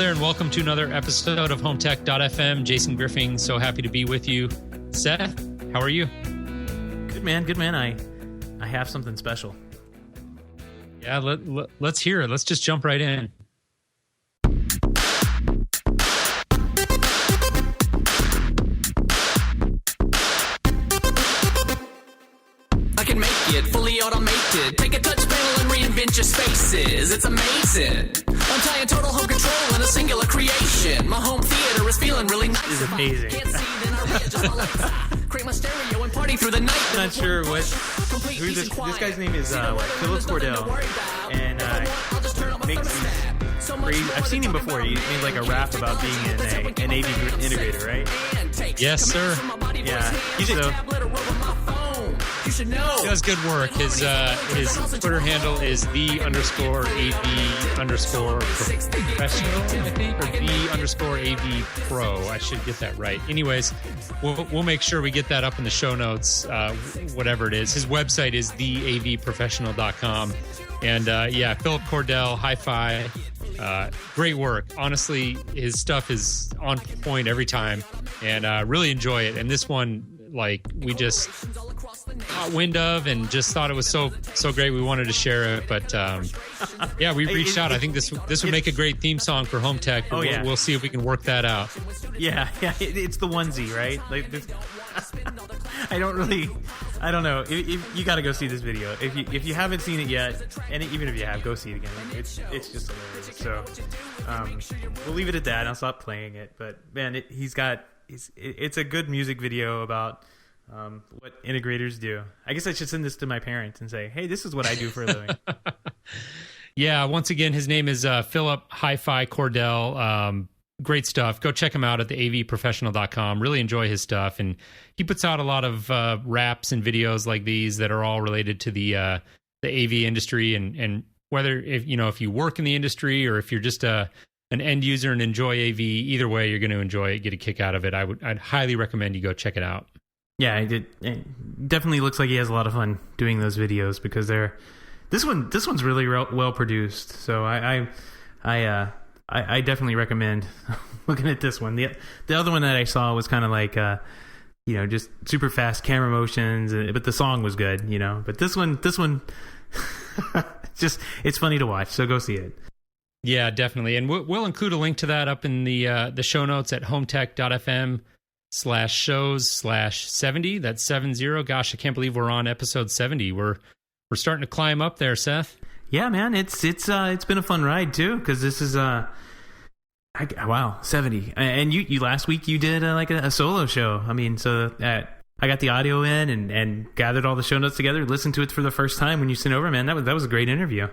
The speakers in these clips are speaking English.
there, and welcome to another episode of HomeTech.fm. Jason Griffing, so happy to be with you. Seth, how are you? Good man. I have something special. Yeah, let's hear it. Let's just jump right in. I can make it fully automated. Take a touch panel and reinvent your spaces. It's amazing. Untying total home control in a singular creation. My home theater is feeling really nice. This is amazing. Can't see, then I read just my lights. Create my stereo and party through the night. I'm not sure who this guy's name is. Philip Cordell, and makes these crazy. I've seen him before. He made like a rap about being an AV integrator, right? Yes, sir. Yeah, he did. He does good work. His Twitter handle is _AV_professional, I think, or _AV pro. I should get that right. Anyways, we'll make sure we get that up in the show notes, whatever it is. His website is theavprofessional.com. And Philip Cordell, hi-fi. Great work. Honestly, his stuff is on point every time, and really enjoy it. And this one, we just caught wind of and just thought it was so great we wanted to share it. But we reached out. I think this would make a great theme song for Home Tech. We'll see if we can work that out. Yeah, it's the onesie, right? Like this. I don't know. You got to go see this video. If you haven't seen it yet, and even if you have, go see it again. It's just hilarious. So we'll leave it at that, and I'll stop playing it. But man, it's a good music video about what integrators do. I guess I should send this to my parents and say, hey, this is what I do for a living. Yeah, once again, his name is Philip Hi-Fi Cordell. Great stuff. Go check him out at theavprofessional.com. Really enjoy his stuff. And he puts out a lot of raps and videos like these that are all related to the AV industry. And whether if you work in the industry or if you're just an end user and enjoy AV, either way, you're going to enjoy it, get a kick out of it. I'd highly recommend you go check it out. Yeah, it definitely looks like he has a lot of fun doing those videos because this one's really well produced. So I definitely recommend looking at this one. The other one that I saw was kind of like just super fast camera motions, but the song was good, But this one it's funny to watch. So go see it. Yeah, definitely. And we'll include a link to that up in the show notes at HomeTech.fm/shows/70. That's 70. Gosh, I can't believe we're on episode 70. We're starting to climb up there, Seth. Yeah, man. It's been a fun ride too, because this is wow, 70. And you last week you did a solo show. I mean, so I got the audio in and gathered all the show notes together, listened to it for the first time when you sent over, man. That was a great interview.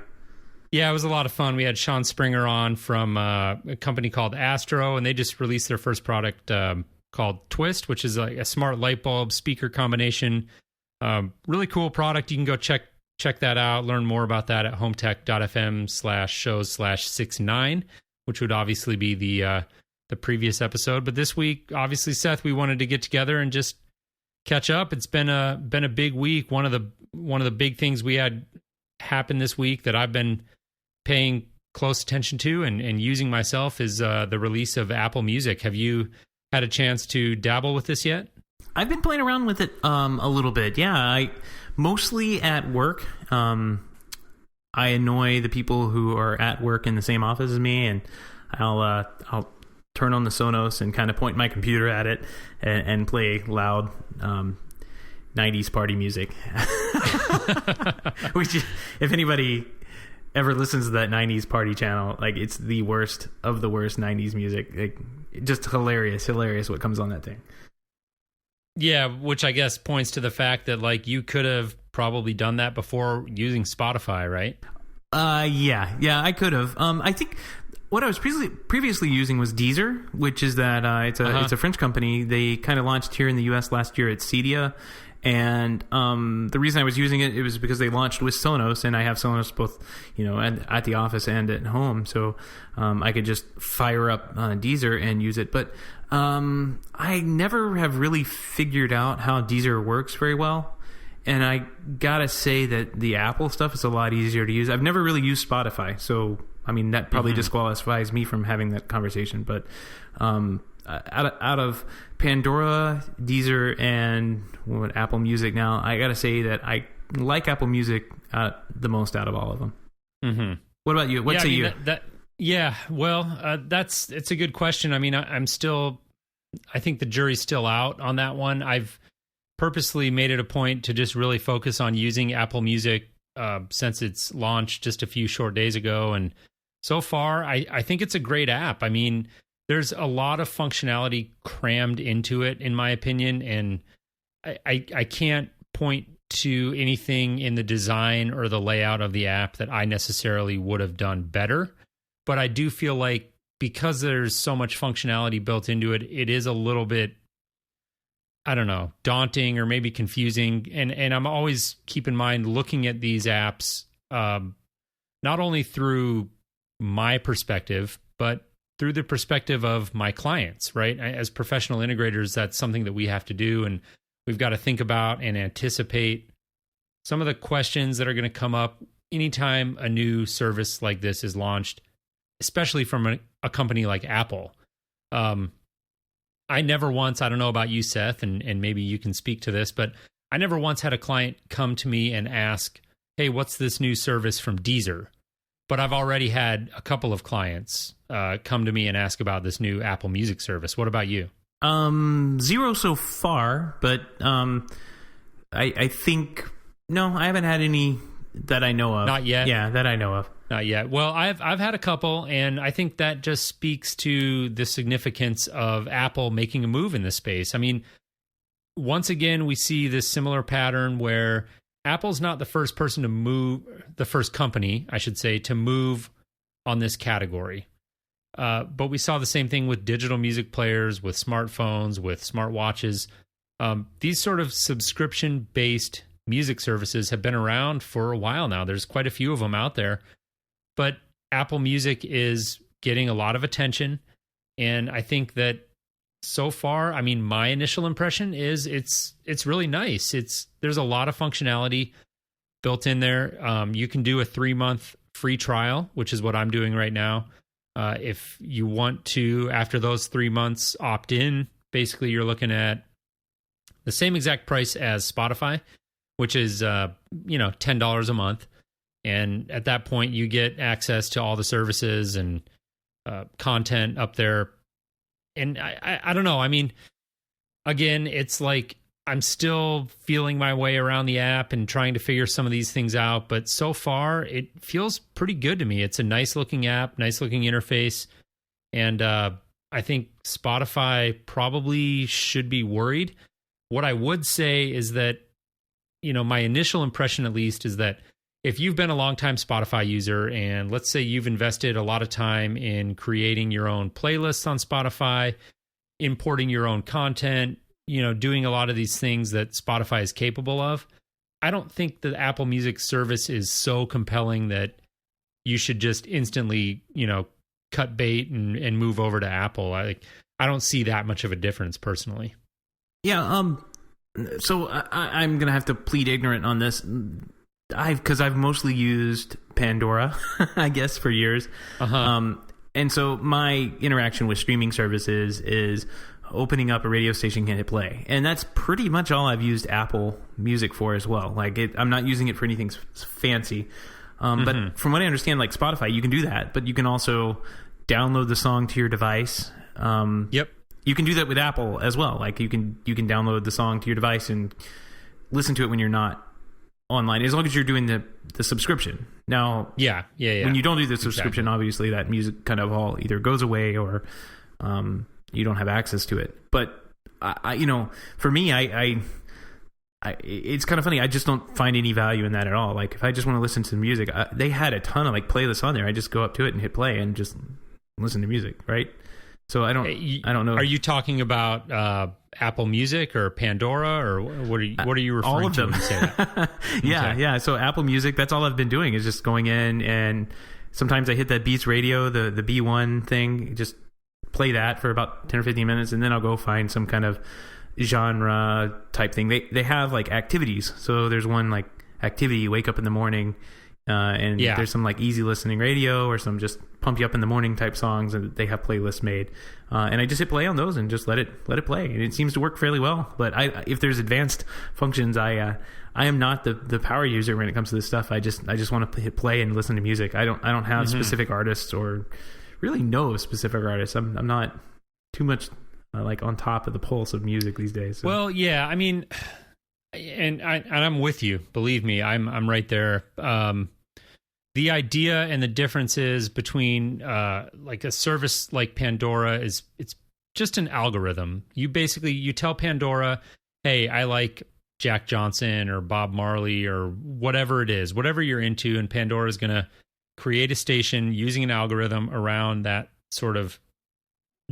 Yeah, it was a lot of fun. We had Sean Springer on from a company called Astro, and they just released their first product called Twist, which is like a smart light bulb speaker combination. Really cool product. You can go check that out. Learn more about that at HomeTech.fm/shows/69, which would obviously be the previous episode. But this week, obviously, Seth, we wanted to get together and just catch up. It's been a big week. One of the big things we had happen this week that I've been paying close attention to and using myself is the release of Apple Music. Have you had a chance to dabble with this yet? I've been playing around with it a little bit. Yeah, I mostly at work. I annoy the people who are at work in the same office as me, and I'll turn on the Sonos and kind of point my computer at it and play loud 90s party music. Which, if anybody ever listens to that 90s party channel, it's the worst of the worst 90s music. Just hilarious what comes on that thing. Yeah, which I guess points to the fact that you could have probably done that before using Spotify, right? Yeah, I could have. I think what I was previously using was Deezer, which is that it's a French company. They kind of launched here in the US last year at Cedia. And the reason I was using it was because they launched with Sonos, and I have Sonos both, at the office and at home, so I could just fire up Deezer and use it. But I never have really figured out how Deezer works very well, and I gotta say that the Apple stuff is a lot easier to use. I've never really used Spotify, so I mean, that probably disqualifies me from having that conversation. But out of Pandora, Deezer, and Apple Music now, I got to say that I like Apple Music the most out of all of them. Mm-hmm. What about you? What say you? It's a good question. I mean, I think the jury's still out on that one. I've purposely made it a point to just really focus on using Apple Music since its launch just a few short days ago. And so far, I think it's a great app. I mean, there's a lot of functionality crammed into it, in my opinion. And I can't point to anything in the design or the layout of the app that I necessarily would have done better. But I do feel like because there's so much functionality built into it, it is a little bit, I don't know, daunting or maybe confusing. And I'm always keep in mind looking at these apps, not only through my perspective, but through the perspective of my clients, right? As professional integrators, that's something that we have to do. And we've got to think about and anticipate some of the questions that are going to come up anytime a new service like this is launched, especially from a company like Apple. I never once, I don't know about you, Seth, and maybe you can speak to this, but I never once had a client come to me and ask, hey, what's this new service from Deezer? But I've already had a couple of clients come to me and ask about this new Apple Music service. What about you? Zero so far, but I think, no, I haven't had any that I know of. Not yet? Yeah, that I know of. Not yet. Well, I've had a couple, and I think that just speaks to the significance of Apple making a move in this space. I mean, once again, we see this similar pattern where Apple's not the first person to move, the first company, I should say, to move on this category. But we saw the same thing with digital music players, with smartphones, with smartwatches. These sort of subscription-based music services have been around for a while now. There's quite a few of them out there. But Apple Music is getting a lot of attention. And I think that so far, I mean, my initial impression is it's really nice. There's a lot of functionality built in there. You can do a 3-month free trial, which is what I'm doing right now. If you want to, after those 3 months, opt in, basically you're looking at the same exact price as Spotify, which is $10 a month. And at that point, you get access to all the services and content up there. And I don't know. I mean, again, it's like I'm still feeling my way around the app and trying to figure some of these things out. But so far, it feels pretty good to me. It's a nice looking app, nice looking interface. And I think Spotify probably should be worried. What I would say is that, my initial impression at least is that if you've been a longtime Spotify user and let's say you've invested a lot of time in creating your own playlists on Spotify, importing your own content, doing a lot of these things that Spotify is capable of, I don't think the Apple Music service is so compelling that you should just instantly, cut bait and move over to Apple. I don't see that much of a difference personally. Yeah. So I'm going to have to plead ignorant on this. Because I've mostly used Pandora, I guess, for years. Uh-huh. And so my interaction with streaming services is opening up a radio station and hit play. And that's pretty much all I've used Apple Music for as well. I'm not using it for anything fancy. But from what I understand, like Spotify, you can do that, but you can also download the song to your device. Yep. You can do that with Apple as well. Like you can download the song to your device and listen to it when you're not online, as long as you're doing the subscription. Now, yeah. When you don't do the subscription, obviously that music kind of all either goes away or you don't have access to it. But for me, I it's kind of funny. I just don't find any value in that at all. Like if I just want to listen to the music, they had a ton of playlists on there. I just go up to it and hit play and just listen to music, right? So I don't know. Are you talking about Apple Music or Pandora, or what are you referring all of to them. when you say that? Yeah. So Apple Music, that's all I've been doing is just going in, and sometimes I hit that Beats Radio, the B1 thing, just play that for about 10 or 15 minutes, and then I'll go find some kind of genre type thing. They have activities. So there's one activity, you wake up in the morning, And there's some like easy listening radio or some just pump you up in the morning type songs, and they have playlists made. And I just hit play on those and just let it play, and it seems to work fairly well. But if there's advanced functions, I am not the power user when it comes to this stuff. I just want to hit play and listen to music. I don't have specific artists or really no specific artists. I'm not too much like on top of the pulse of music these days. So. Well, yeah, I mean, and I'm with you. Believe me, I'm right there. The idea and the differences between like a service like Pandora it's just an algorithm. You tell Pandora, hey, I like Jack Johnson or Bob Marley or whatever it is, whatever you're into, and Pandora is going to create a station using an algorithm around that sort of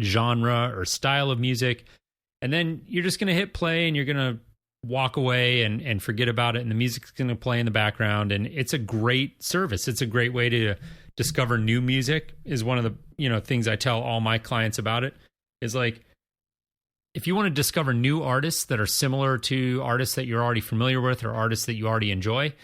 genre or style of music. And then you're just going to hit play and you're going to walk away and forget about it, and the music's going to play in the background, and it's a great service. It's a great way to discover new music. Is one of the things I tell all my clients about it, is like, if you want to discover new artists that are similar to artists that you're already familiar with or artists that you already enjoy,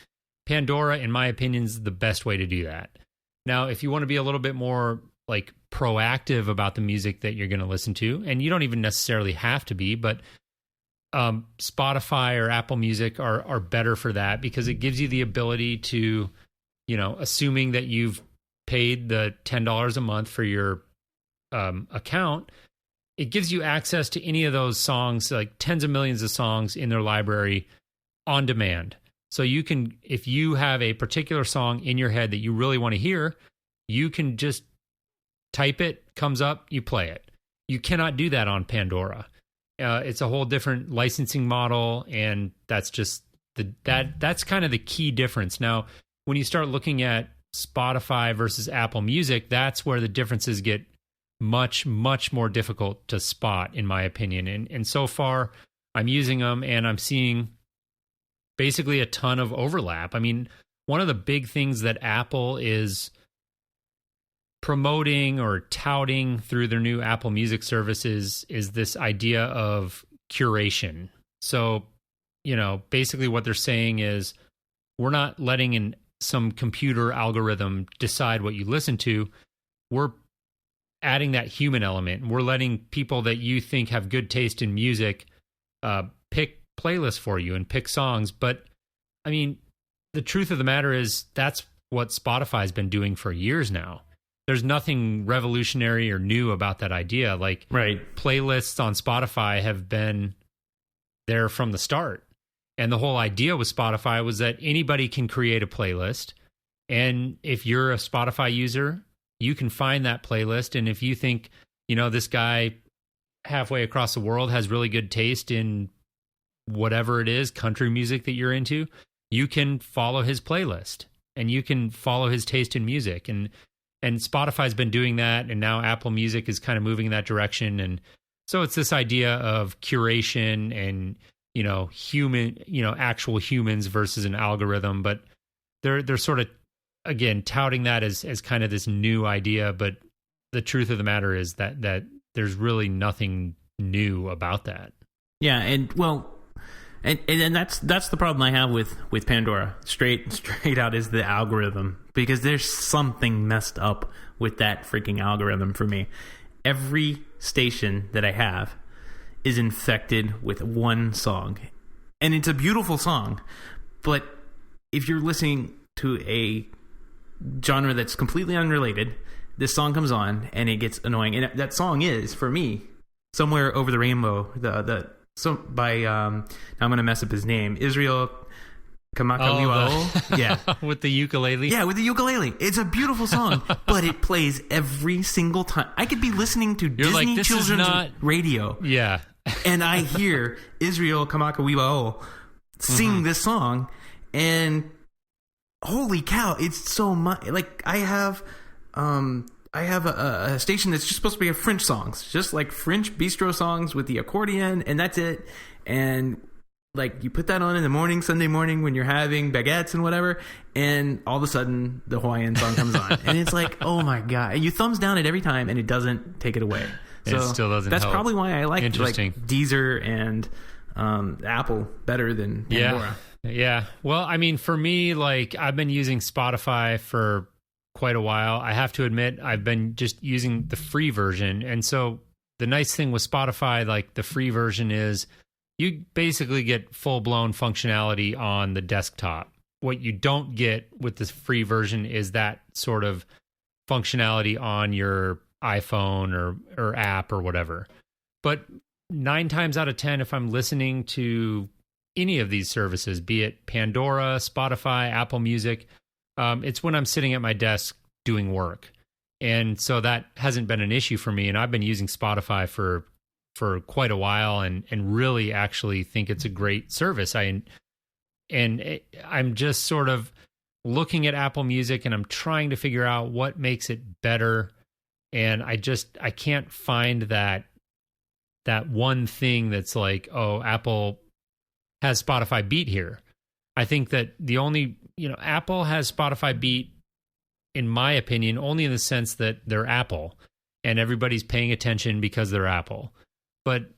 Pandora, in my opinion, is the best way to do that. Now, if you want to be a little bit more like proactive about the music that you're going to listen to, and you don't even necessarily have to be, but Spotify or Apple Music are better for that, because it gives you the ability to, assuming that you've paid the $10 a month for your account, it gives you access to any of those songs, like tens of millions of songs in their library on demand. So you can, if you have a particular song in your head that you really want to hear, you can just type it, comes up, you play it. You cannot do that on Pandora. It's a whole different licensing model, and that's just that's kind of the key difference. Now, when you start looking at Spotify versus Apple Music, that's where the differences get much, much more difficult to spot, in my opinion. And so far, I'm using them, and I'm seeing basically a ton of overlap. I mean, one of the big things that Apple is promoting or touting through their new Apple Music services is this idea of curation. So, basically what they're saying is, we're not letting some computer algorithm decide what you listen to. We're adding that human element. We're letting people that you think have good taste in music pick playlists for you and pick songs. But I mean, the truth of the matter is, that's what Spotify's been doing for years now. There's nothing revolutionary or new about that idea. Like, playlists on Spotify have been there from the start. And the whole idea with Spotify was that anybody can create a playlist. And if you're a Spotify user, you can find that playlist. And if you think, this guy halfway across the world has really good taste in whatever it is, country music that you're into, you can follow his playlist and you can follow his taste in music. And Spotify's been doing that, and now Apple Music is kind of moving in that direction. And so it's this idea of curation and, human, actual humans versus an algorithm. But they're sort of, again, touting that as kind of this new idea. But the truth of the matter is that there's really nothing new about that. Yeah, and that's the problem I have with Pandora. Straight out is the algorithm, because there's something messed up with that freaking algorithm for me. Every station that I have is infected with one song, and it's a beautiful song, but if you're listening to a genre that's completely unrelated, this song comes on and it gets annoying. And that song is, for me, Somewhere Over the Rainbow, by now I'm going to mess up his name, Israel Kamakawiwa. Yeah. With the ukulele. Yeah, with the ukulele. It's a beautiful song, but it plays every single time. I could be listening to Disney children's radio. Yeah. And I hear Israel Kamakawiwa sing this song, and holy cow, it's so much. Like, I have a station that's just supposed to be a French songs, just like French bistro songs with the accordion, and that's it. And like, you put that on in the morning, Sunday morning, when you're having baguettes and whatever, and all of a sudden the Hawaiian song comes on, and it's like, oh my god! And you thumbs down it every time, and it doesn't take it away. So it still doesn't. That's help. Probably why I like Deezer and Apple better than Pandora. Yeah. Well, I mean, for me, like, I've been using Spotify for quite a while. I have to admit, I've been just using the free version. And so the nice thing with Spotify, like the free version, is you basically get full-blown functionality on the desktop. What you don't get with the free version is that sort of functionality on your iPhone or app or whatever. But 9 times out of 10, if I'm listening to any of these services, be it Pandora, Spotify, Apple Music, it's when I'm sitting at my desk doing work. And so that hasn't been an issue for me. And I've been using Spotify for quite a while and really actually think it's a great service. I'm just sort of looking at Apple Music and I'm trying to figure out what makes it better. And I can't find that one thing that's like, oh, Apple has Spotify Beat here. I think that Apple has Spotify Beat, in my opinion, only in the sense that they're Apple and everybody's paying attention because they're Apple. But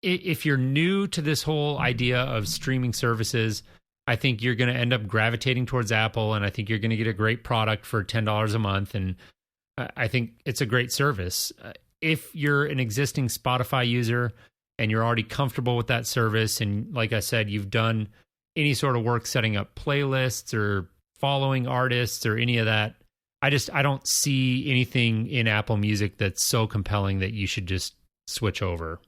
if you're new to this whole idea of streaming services, I think you're going to end up gravitating towards Apple, and I think you're going to get a great product for $10 a month, and I think it's a great service. If you're an existing Spotify user and you're already comfortable with that service, and like I said, you've done any sort of work setting up playlists or following artists or any of that, I don't see anything in Apple Music that's so compelling that you should just switch over.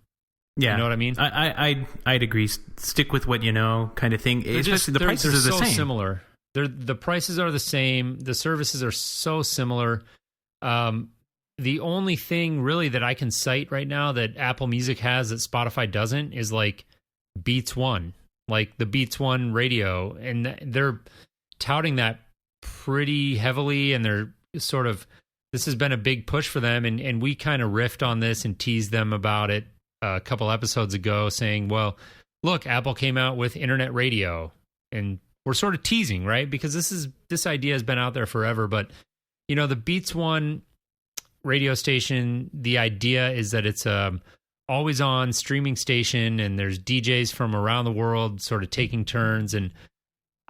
Yeah, you know what I mean? I'd agree. Stick with what you know, kind of thing. Especially the prices are the same. Similar. The prices are the same. The services are so similar. The only thing really that I can cite right now that Apple Music has that Spotify doesn't is like Beats One, like the Beats One radio, and they're touting that pretty heavily, and they're sort of, this has been a big push for them, and we kind of riffed on this and teased them about it a couple episodes ago, saying, well, look, Apple came out with internet radio, and we're sort of teasing, right? Because this idea has been out there forever, but the Beats One radio station, the idea is that it's a always on streaming station, and there's DJs from around the world sort of taking turns, and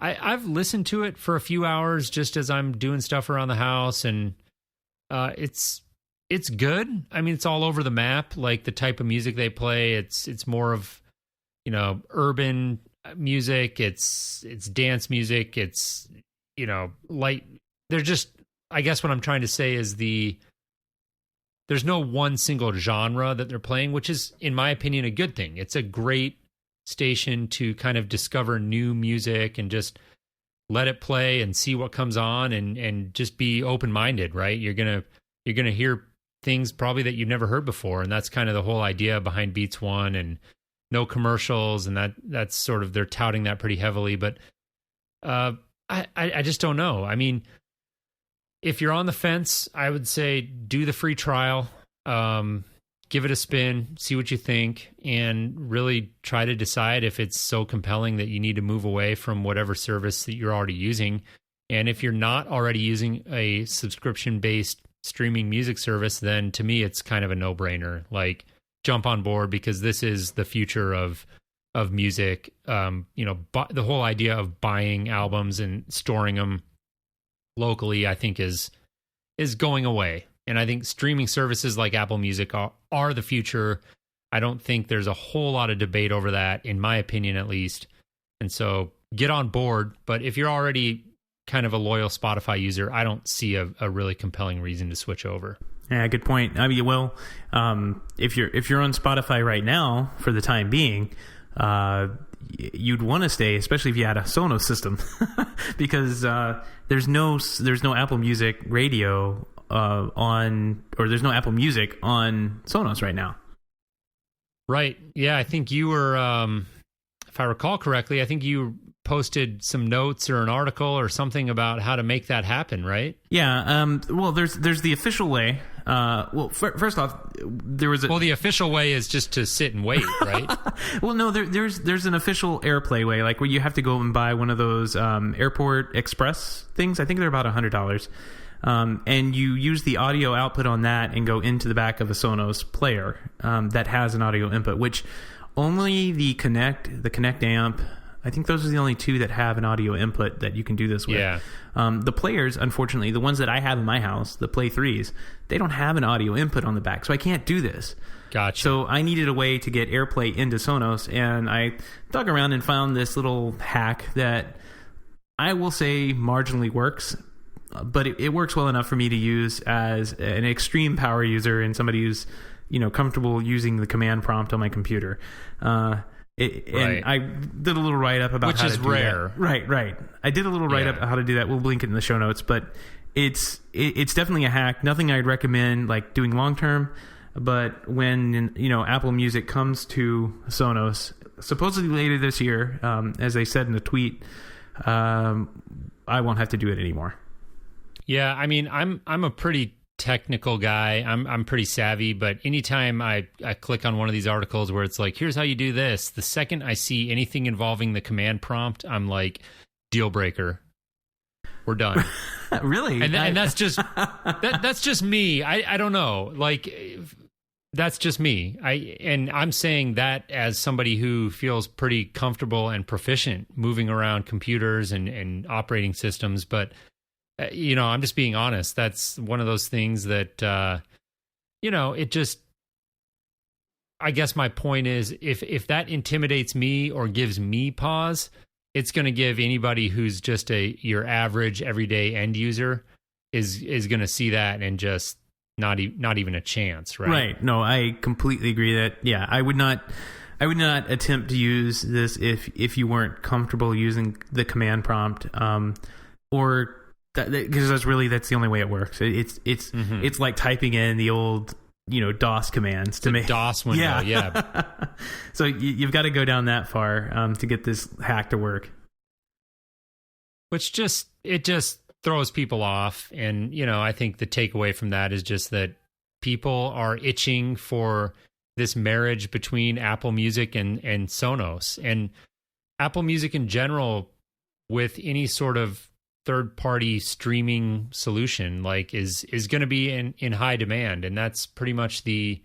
I've listened to it for a few hours just as I'm doing stuff around the house, and it's good. I mean, it's all over the map, like the type of music they play. It's more of urban music. It's dance music. It's light. They're just, I guess what I'm trying to say is there's no one single genre that they're playing, which is, in my opinion, a good thing. It's a great station to kind of discover new music and just let it play and see what comes on, and just be open-minded, right? You're gonna hear things probably that you've never heard before, and that's kind of the whole idea behind Beats One, and no commercials, and that's sort of, they're touting that pretty heavily. But I just don't know. I mean, if you're on the fence, I would say do the free trial, give it a spin, see what you think, and really try to decide if it's so compelling that you need to move away from whatever service that you're already using. And if you're not already using a subscription-based streaming music service, then to me, it's kind of a no-brainer. Like, jump on board, because this is the future of music. The whole idea of buying albums and storing them locally, I think is going away. And I think streaming services like Apple Music are the future. I don't think there's a whole lot of debate over that, in my opinion, at least. And so get on board. But if you're already kind of a loyal Spotify user, I don't see a really compelling reason to switch over. Yeah, good point. I mean, well, if you're on Spotify right now for the time being, you'd want to stay, especially if you had a Sonos system, because there's no Apple Music radio there's no Apple Music on Sonos right now. Right. Yeah, I think you were, if I recall correctly, I think you posted some notes or an article or something about how to make that happen, right? Yeah. Well, there's the official way. First off, there was the official way is just to sit and wait, right? Well, no, there's an official AirPlay way, like where you have to go and buy one of those Airport Express things. I think they're about $100. And you use the audio output on that and go into the back of a Sonos player that has an audio input, which Only the Connect amp. I think those are the only two that have an audio input that you can do this with. Yeah. The players, unfortunately, the ones that I have in my house, the Play 3s, they don't have an audio input on the back, so I can't do this. Gotcha. So I needed a way to get AirPlay into Sonos, and I dug around and found this little hack that I will say marginally works, but it works well enough for me to use as an extreme power user and somebody who's comfortable using the command prompt on my computer. And I did a little write-up about how to do rare. that. Right. I did a little write-up how to do that. We'll link it in the show notes, but it's definitely a hack. Nothing I'd recommend like doing long-term, but when Apple Music comes to Sonos, supposedly later this year, as they said in a tweet, I won't have to do it anymore. Yeah, I mean, I'm a pretty technical guy. I'm pretty savvy, but anytime I click on one of these articles where it's like, here's how you do this, the second I see anything involving the command prompt, I'm like, deal breaker. We're done. Really? And that's just that's just me. I don't know. Like, that's just me. I'm saying that as somebody who feels pretty comfortable and proficient moving around computers and operating systems, but I'm just being honest. That's one of those things that, it just, I guess my point is if that intimidates me or gives me pause, it's going to give anybody who's just your average everyday end user is going to see that and just not even a chance. Right. Right. No, I completely agree that, yeah, I would not attempt to use this if you weren't comfortable using the command prompt, or because that's the only way it works. It's like typing in the old DOS commands to make DOS window. Yeah. So you've got to go down that far to get this hack to work. Which just throws people off, and I think the takeaway from that is just that people are itching for this marriage between Apple Music and Sonos, and Apple Music in general with any sort of third-party streaming solution is going to be in high demand, and that's pretty much the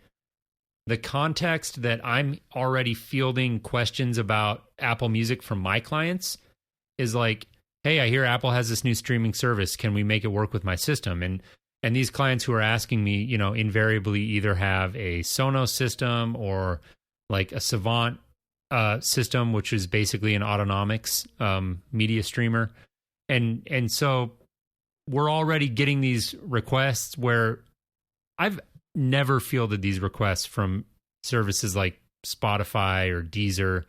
context that I'm already fielding questions about Apple Music from my clients is like, hey, I hear Apple has this new streaming service. Can we make it work with my system? And these clients who are asking me, invariably either have a Sonos system or like a Savant system, which is basically an Autonomics media streamer. And so we're already getting these requests where I've never fielded these requests from services like Spotify or Deezer.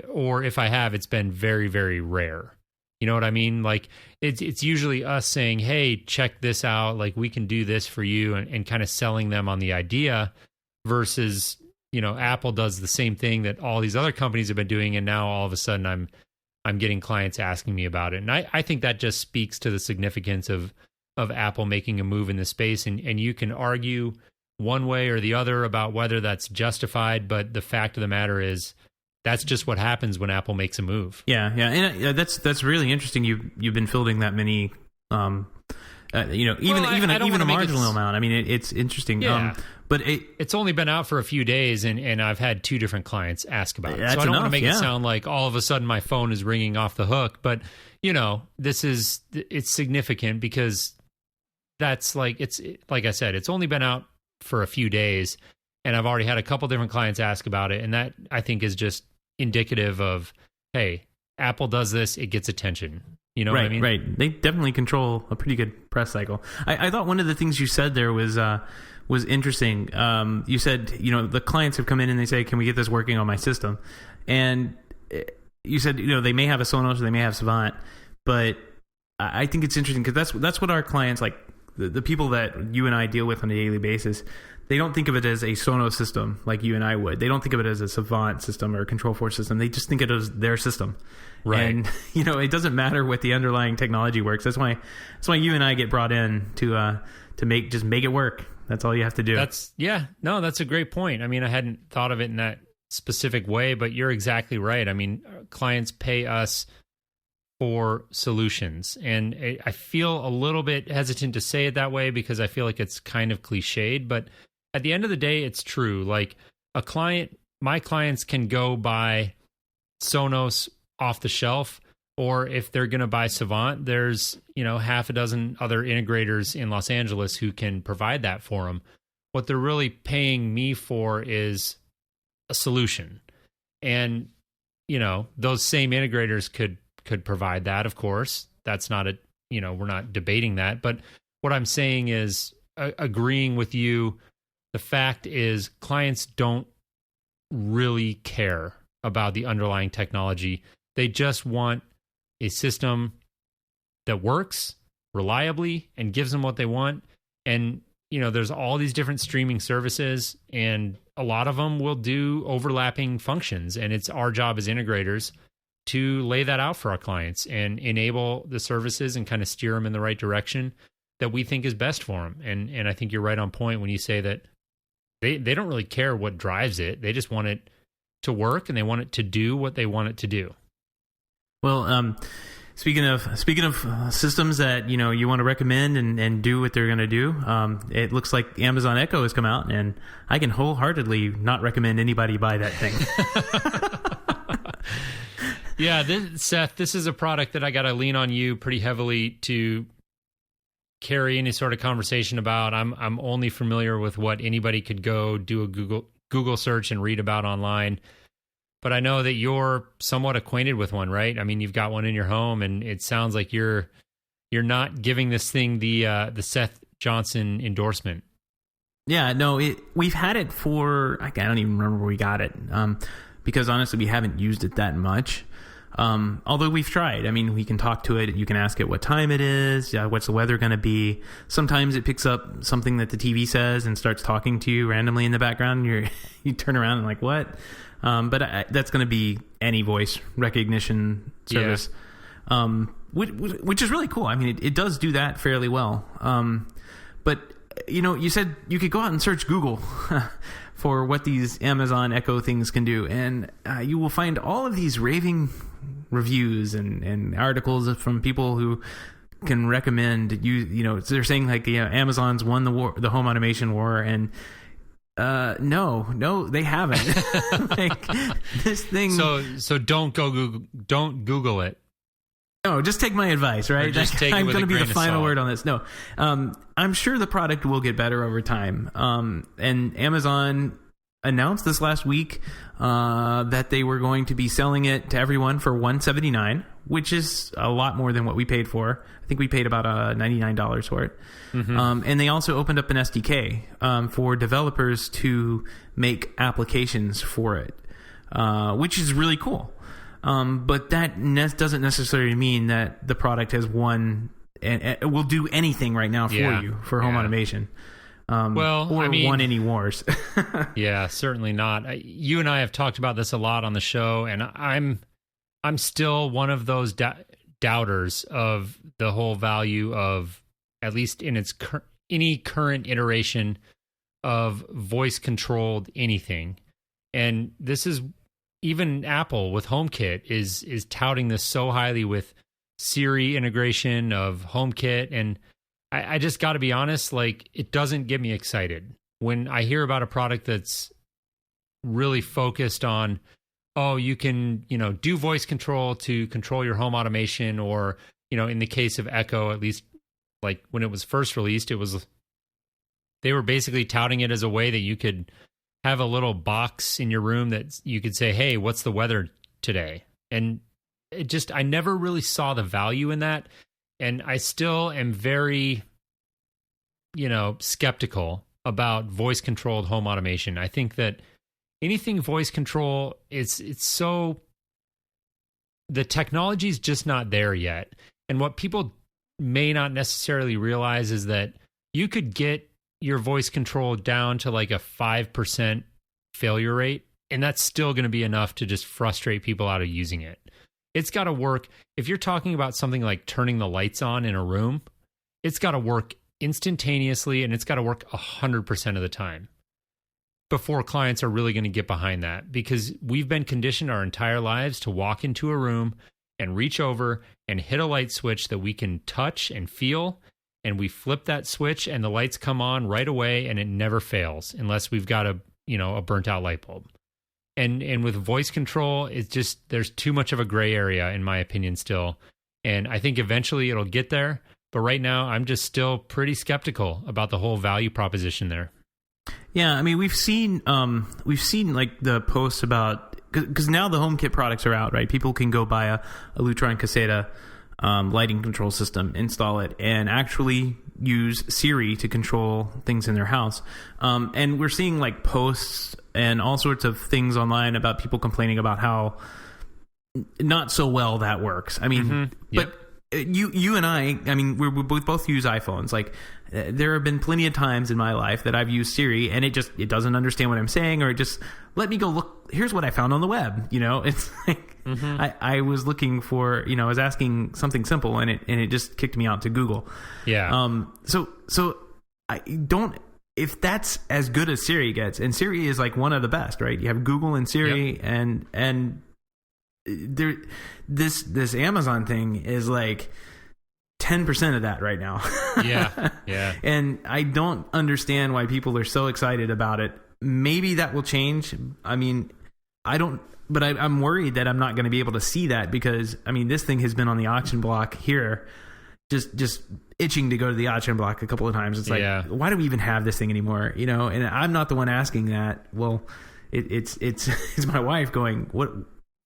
Or if I have, it's been very, very rare. You know what I mean? Like it's usually us saying, hey, check this out. Like we can do this for you and kind of selling them on the idea versus, Apple does the same thing that all these other companies have been doing. And now all of a sudden I'm getting clients asking me about it. And I think that just speaks to the significance of Apple making a move in this space. And you can argue one way or the other about whether that's justified, but the fact of the matter is that's just what happens when Apple makes a move. Yeah. And that's really interesting. You've been fielding that many, even a marginal amount. I mean, it's interesting. Yeah. But it's only been out for a few days, and I've had 2 different clients ask about it. So I don't want to make it sound like all of a sudden my phone is ringing off the hook. But it's significant because that's like I said, it's only been out for a few days, and I've already had a couple different clients ask about it, and that I think is just indicative of, hey, Apple does this, it gets attention. You know what I mean? Right. They definitely control a pretty good press cycle. I thought one of the things you said there was interesting. You said, the clients have come in and they say, can we get this working on my system? And you said, they may have a Sonos or they may have Savant, but I think it's interesting because that's what our clients, like the people that you and I deal with on a daily basis, they don't think of it as a Sonos system like you and I would. They don't think of it as a Savant system or a Control 4 system. They just think of it as their system. Right. And, it doesn't matter what the underlying technology works. That's why you and I get brought in to make it work. That's all you have to do. That's a great point. I mean, I hadn't thought of it in that specific way, but you're exactly right. I mean, clients pay us for solutions, and I feel a little bit hesitant to say it that way because I feel like it's kind of cliched, but at the end of the day, it's true. Like a client my clients can go buy Sonos off the shelf, or if they're going to buy Savant, there's, half a dozen other integrators in Los Angeles who can provide that for them. What they're really paying me for is a solution. And, those same integrators could provide that, of course. That's not we're not debating that. But what I'm saying is, agreeing with you, the fact is clients don't really care about the underlying technology. They just want a system that works reliably and gives them what they want. And, there's all these different streaming services, and a lot of them will do overlapping functions. And it's our job as integrators to lay that out for our clients and enable the services and kind of steer them in the right direction that we think is best for them. And I think you're right on point when you say that they don't really care what drives it. They just want it to work, and they want it to do what they want it to do. Well, speaking of systems that you want to recommend and do what they're going to do, it looks like Amazon Echo has come out, and I can wholeheartedly not recommend anybody buy that thing. Yeah, Seth, this is a product that I got to lean on you pretty heavily to carry any sort of conversation about. I'm only familiar with what anybody could go do a Google search and read about online. But I know that you're somewhat acquainted with one, right? I mean, you've got one in your home, and it sounds like you're not giving this thing the Seth Johnson endorsement. Yeah, no, we've had it for, I don't even remember where we got it, because honestly, we haven't used it that much. Although we've tried. I mean, we can talk to it. You can ask it what time it is, what's the weather going to be. Sometimes it picks up something that the TV says and starts talking to you randomly in the background. And you turn around and like, what? But that's going to be any voice recognition service, which is really cool. I mean, it does do that fairly well. But, you said you could go out and search Google for what these Amazon Echo things can do. And you will find all of these raving reviews and articles from people who can recommend they're saying like, Amazon's won the home automation war, and no, they haven't. Like this thing. So don't Google it. No, just take my advice, right? Just take I'm going to be the final word on this. No, I'm sure the product will get better over time. And Amazon announced this last week that they were going to be selling it to everyone for $179, which is a lot more than what we paid for. I think we paid about $99 for it. Mm-hmm. And they also opened up an SDK for developers to make applications for it, which is really cool. But that doesn't necessarily mean that the product has won and will do anything right now for you for home automation. Won any wars. Yeah, certainly not. You and I have talked about this a lot on the show, and I'm still one of those doubters of the whole value of, at least in its any current iteration of voice controlled anything. And this is, even Apple with HomeKit is touting this so highly with Siri integration of HomeKit, and I just got to be honest, like, it doesn't get me excited when I hear about a product that's really focused on, you can, do voice control to control your home automation, or, in the case of Echo, at least like when it was first released, they were basically touting it as a way that you could have a little box in your room that you could say, hey, what's the weather today? And I never really saw the value in that. And I still am very, skeptical about voice-controlled home automation. I think that anything voice control, it's so, the technology's just not there yet. And what people may not necessarily realize is that you could get your voice control down to like a 5% failure rate, and that's still going to be enough to just frustrate people out of using it. It's got to work. If you're talking about something like turning the lights on in a room, it's got to work instantaneously, and it's got to work 100% of the time before clients are really going to get behind that, because we've been conditioned our entire lives to walk into a room and reach over and hit a light switch that we can touch and feel, and we flip that switch and the lights come on right away, and it never fails unless we've got a burnt out light bulb. And with voice control, it's just, there's too much of a gray area, in my opinion, still. And I think eventually it'll get there. But right now, I'm just still pretty skeptical about the whole value proposition there. Yeah, I mean, we've seen like the posts about, because now the HomeKit products are out, right? People can go buy a Lutron Caseta lighting control system, install it, and actually use Siri to control things in their house. And we're seeing like posts and all sorts of things online about people complaining about how not so well that works. I mean, but you and I mean, we both use iPhones. Like, there have been plenty of times in my life that I've used Siri and it doesn't understand what I'm saying, or it just let me go look. Here's what I found on the web. You know, it's like I was looking for, I was asking something simple and it just kicked me out to Google. Yeah. So I don't. If that's as good as Siri gets, and Siri is like one of the best, right? You have Google and Siri, and there, this Amazon thing is like 10% of that right now. Yeah. And I don't understand why people are so excited about it. Maybe that will change. I mean, but I'm worried that I'm not going to be able to see that, because I mean, this thing has been on the auction block here, just itching to go to the auction block a couple of times. It's like, why do we even have this thing anymore? And I'm not the one asking that. Well, it's my wife going, what,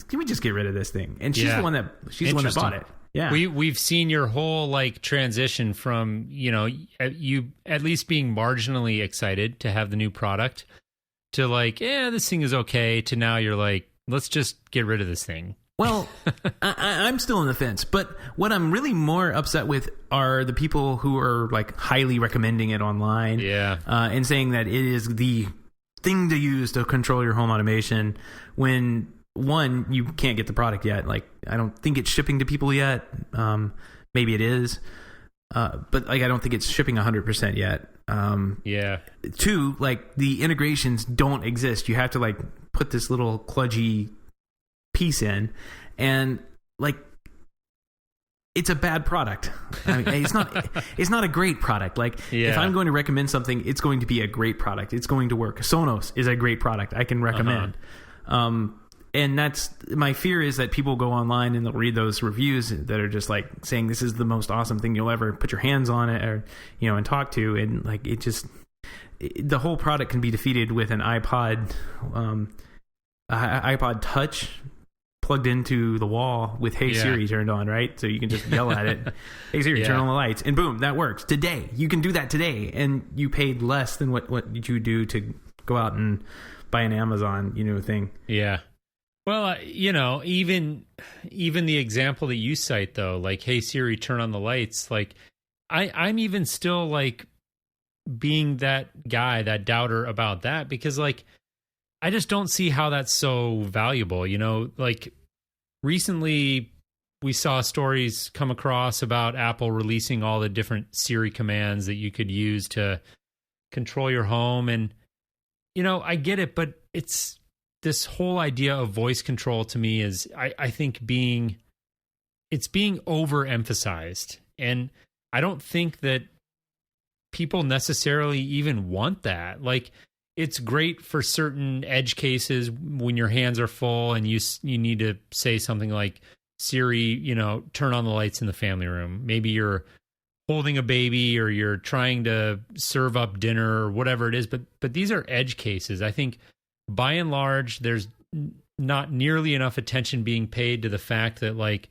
can we just get rid of this thing? And she's the one that bought it. Yeah. We've seen your whole like transition from, you at least being marginally excited to have the new product to like, this thing is okay, to now you're like, let's just get rid of this thing. Well, I'm still on the fence, but what I'm really more upset with are the people who are like highly recommending it online, and saying that it is the thing to use to control your home automation, when one, you can't get the product yet. Like, I don't think it's shipping to people yet. Maybe it is, but like, I don't think it's shipping 100% yet. Two, like, the integrations don't exist. You have to like put this little kludgy piece in, and like, it's a bad product. I mean, it's not a great product. Like, if I'm going to recommend something, it's going to be a great product. It's going to work. Sonos is a great product I can recommend. And that's my fear, is that people go online and they'll read those reviews that are just like saying this is the most awesome thing you'll ever put your hands on it, or and talk to, and like, the whole product can be defeated with an iPod Touch plugged into the wall with Hey Siri turned on, right? So you can just yell at it, Hey Siri, turn on the lights, and boom, that works today. You can do that today, and you paid less than what you do to go out and buy an Amazon thing. Yeah. Well, even the example that you cite, though, like, Hey Siri, turn on the lights, like, I'm even still like being that guy, that doubter about that, because like, I just don't see how that's so valuable. Like, recently we saw stories come across about Apple releasing all the different Siri commands that you could use to control your home. And, I get it, but it's this whole idea of voice control to me is, I think it's being overemphasized. And I don't think that people necessarily even want that. Like, it's great for certain edge cases when your hands are full and you need to say something like, Siri, turn on the lights in the family room. Maybe you're holding a baby, or you're trying to serve up dinner, or whatever it is. But these are edge cases. I think by and large, there's not nearly enough attention being paid to the fact that, like,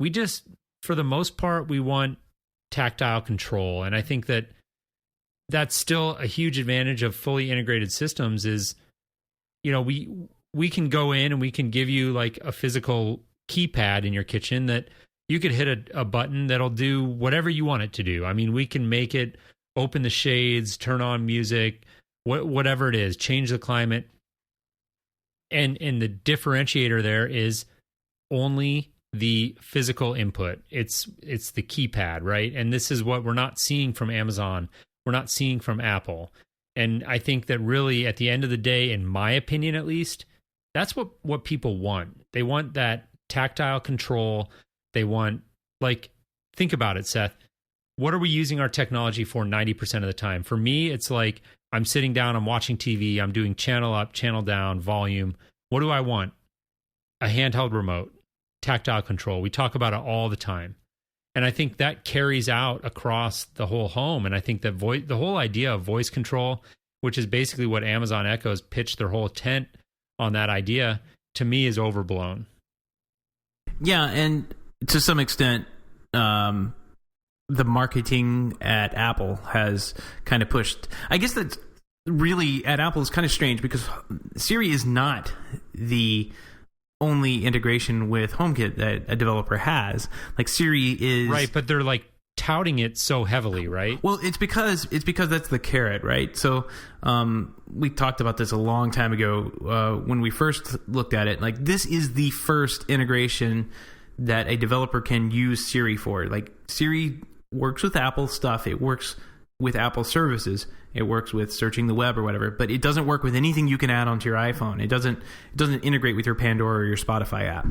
we just, for the most part, we want tactile control. And I think that that's still a huge advantage of fully integrated systems is, we can go in and we can give you like a physical keypad in your kitchen that you could hit a button that'll do whatever you want it to do. I mean, we can make it open the shades, turn on music, whatever it is, change the climate. And the differentiator there is only the physical input. It's the keypad, right? And this is what we're not seeing from Amazon. We're not seeing from Apple. And I think that really, at the end of the day, in my opinion at least, that's what people want. They want that tactile control. They want, like, think about it, Seth. What are we using our technology for 90% of the time? For me, it's like I'm sitting down, I'm watching TV, I'm doing channel up, channel down, volume, What do I want? A handheld remote, tactile control. We talk about it all the time. And I think that carries out across the whole home. And I think that the whole idea of voice control, which is basically what Amazon Echo's pitched their whole tent on that idea, to me is overblown. Yeah, and to some extent, the marketing at Apple has kind of pushed. I guess that really at Apple is kind of strange because Siri is not the only integration with HomeKit that a developer has. Like Siri is right, but they're like touting it so heavily, right? Well, it's because that's the carrot, right? So we talked about this a long time ago when we first looked at it. Like this is the first integration that a developer can use Siri for. Like Siri works with Apple stuff. It works with Apple services. It works with searching the web or whatever, but it doesn't work with anything you can add onto your iPhone. It doesn't integrate with your Pandora or your Spotify app.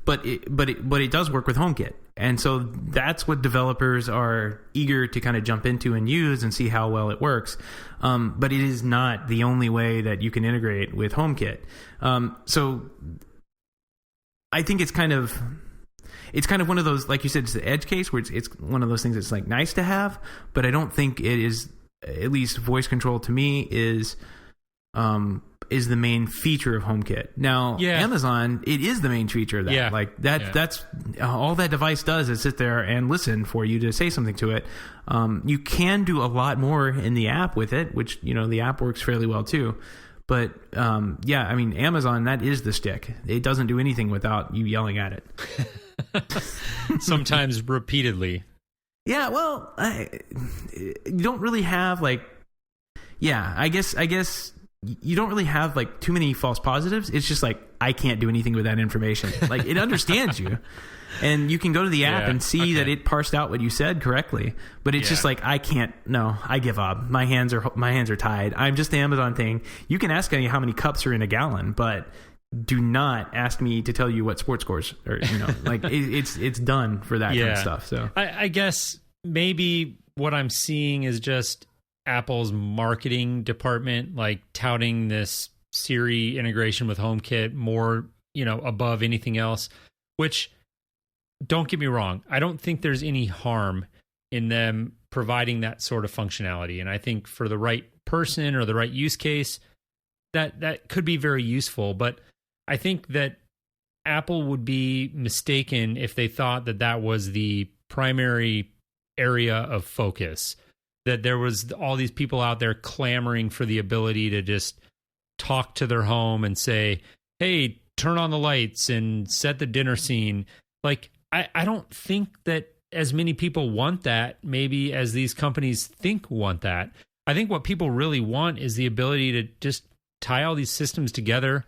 But it does work with HomeKit. And so that's what developers are eager to kind of jump into and use and see how well it works. But it is not the only way that you can integrate with HomeKit. So I think it's kind of one of those, like you said, it's the edge case where it's one of those things that's like nice to have, but I don't think it is, at least voice control to me is the main feature of HomeKit. Now, Amazon, it is the main feature of that. Yeah. Like that's all that device does is sit there and listen for you to say something to it. You can do a lot more in the app with it, which, the app works fairly well too. But I mean, Amazon, that is the stick. It doesn't do anything without you yelling at it. Sometimes repeatedly. Yeah, well, you don't really have I guess you don't really have like too many false positives. It's just like, I can't do anything with that information. Like it understands you. And you can go to the app and see that it parsed out what you said correctly, but it's just like, I give up. My hands are tied. I'm just the Amazon thing. You can ask me how many cups are in a gallon, but do not ask me to tell you what sports scores are. Like it's done for that kind of stuff. So I guess maybe what I'm seeing is just Apple's marketing department, like touting this Siri integration with HomeKit more, above anything else, which, don't get me wrong, I don't think there's any harm in them providing that sort of functionality. And I think for the right person or the right use case, that could be very useful. But I think that Apple would be mistaken if they thought that was the primary area of focus, that there was all these people out there clamoring for the ability to just talk to their home and say, hey, turn on the lights and set the dinner scene. Like, I don't think that as many people want that, maybe as these companies want that. I think what people really want is the ability to just tie all these systems together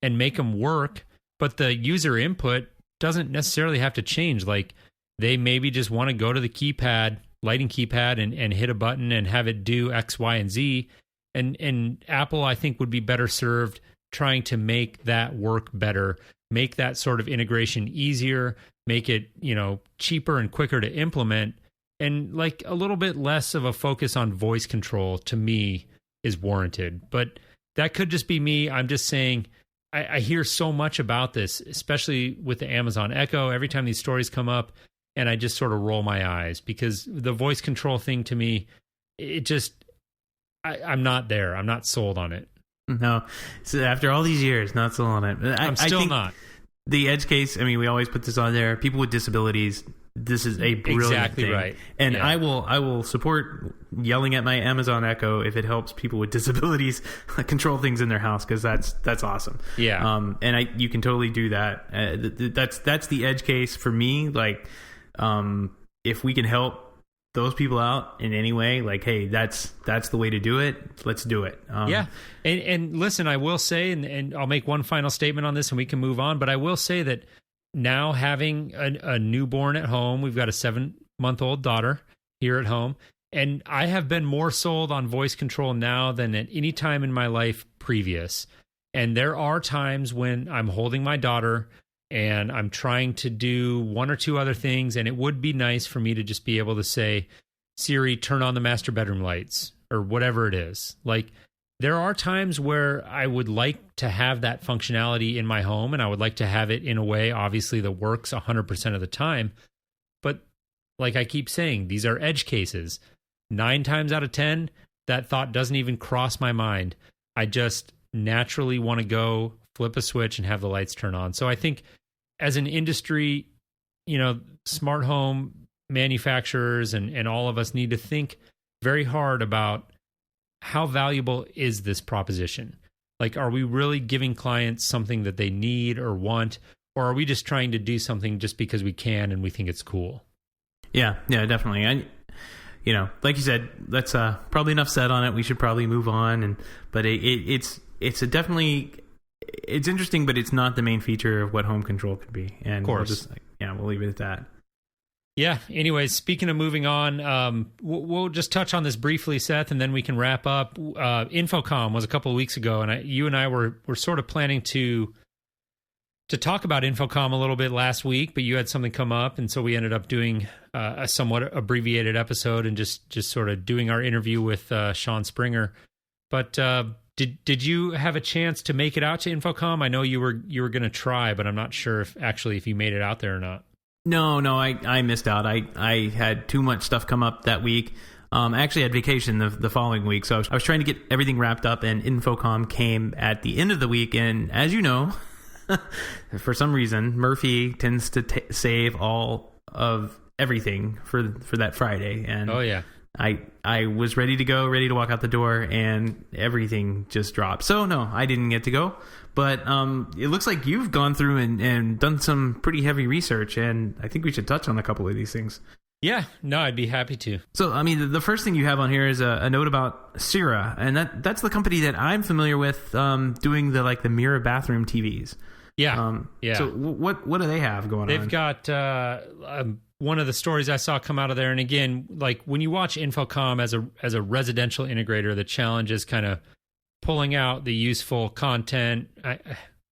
and make them work, but the user input doesn't necessarily have to change. Like, they maybe just want to go to the lighting keypad and hit a button and have it do X, Y, and Z. And Apple, I think, would be better served trying to make that work better, make that sort of integration easier, make it, cheaper and quicker to implement, and like a little bit less of a focus on voice control, to me, is warranted. But that could just be me. I'm just saying, I hear so much about this, especially with the Amazon Echo, every time these stories come up, and I just sort of roll my eyes because the voice control thing, to me, it just, I'm not there. I'm not sold on it. No. So after all these years, not sold on it. I'm still not. The edge case, I mean, we always put this on there. People with disabilities, this is a brilliant thing. Right. And I will support yelling at my Amazon Echo if it helps people with disabilities control things in their house, because that's awesome. Yeah. And you can totally do that. That's the edge case for me. Like, if we can help those people out in any way, like, hey, that's the way to do it. Let's do it. And listen, I will say, and I'll make one final statement on this and we can move on, but I will say that now having a newborn at home, we've got a 7-month-old daughter here at home, and I have been more sold on voice control now than at any time in my life previous. And there are times when I'm holding my daughter and I'm trying to do one or two other things, and it would be nice for me to just be able to say, Siri, turn on the master bedroom lights, or whatever it is. Like, there are times where I would like to have that functionality in my home, and I would like to have it in a way, obviously, that works 100% of the time. But like I keep saying, these are edge cases. 9 times out of 10, that thought doesn't even cross my mind. I just naturally want to go flip a switch and have the lights turn on. So I think as an industry, smart home manufacturers and all of us need to think very hard about how valuable is this proposition? Like, are we really giving clients something that they need or want, or are we just trying to do something just because we can and we think it's cool? Yeah, definitely. Like you said, that's probably enough said on it. We should probably move on. But it's definitely interesting, but it's not the main feature of what home control could be. And of course, we'll leave it at that. Yeah. Anyways, speaking of moving on, we'll just touch on this briefly, Seth, and then we can wrap up. Infocom was a couple of weeks ago, and you and I were sort of planning to talk about Infocom a little bit last week, but you had something come up, and so we ended up doing a somewhat abbreviated episode and just sort of doing our interview with Sean Springer. But did you have a chance to make it out to Infocom? I know you were going to try, but I'm not sure if you made it out there or not. No, I missed out. I had too much stuff come up that week. I actually had vacation the following week, so I was trying to get everything wrapped up, and Infocom came at the end of the week. And as you know, for some reason, Murphy tends to save all of everything for that Friday. And oh yeah, I was ready to go, ready to walk out the door, and everything just dropped. So no, I didn't get to go. But it looks like you've gone through and done some pretty heavy research, and I think we should touch on a couple of these things. Yeah, no, I'd be happy to. So, I mean, the first thing you have on here is a note about Sierra, and that's the company that I'm familiar with, doing the mirror bathroom TVs. Yeah, yeah. So what do they have going on? They've got one of the stories I saw come out of there, and again, like when you watch Infocom as a residential integrator, the challenge is kind of pulling out the useful content. I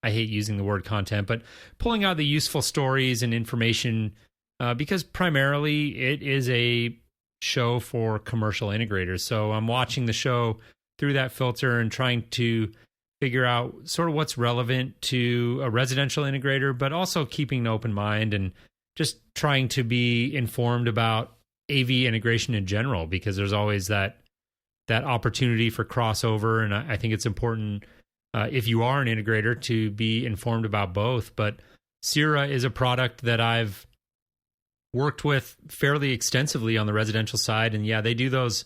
hate using the word content, but pulling out the useful stories and information, because primarily it is a show for commercial integrators. So I'm watching the show through that filter and trying to figure out sort of what's relevant to a residential integrator, but also keeping an open mind and just trying to be informed about AV integration in general, because there's always that opportunity for crossover. And I think it's important, if you are an integrator, to be informed about both. But Sierra is a product that I've worked with fairly extensively on the residential side. And yeah, they do those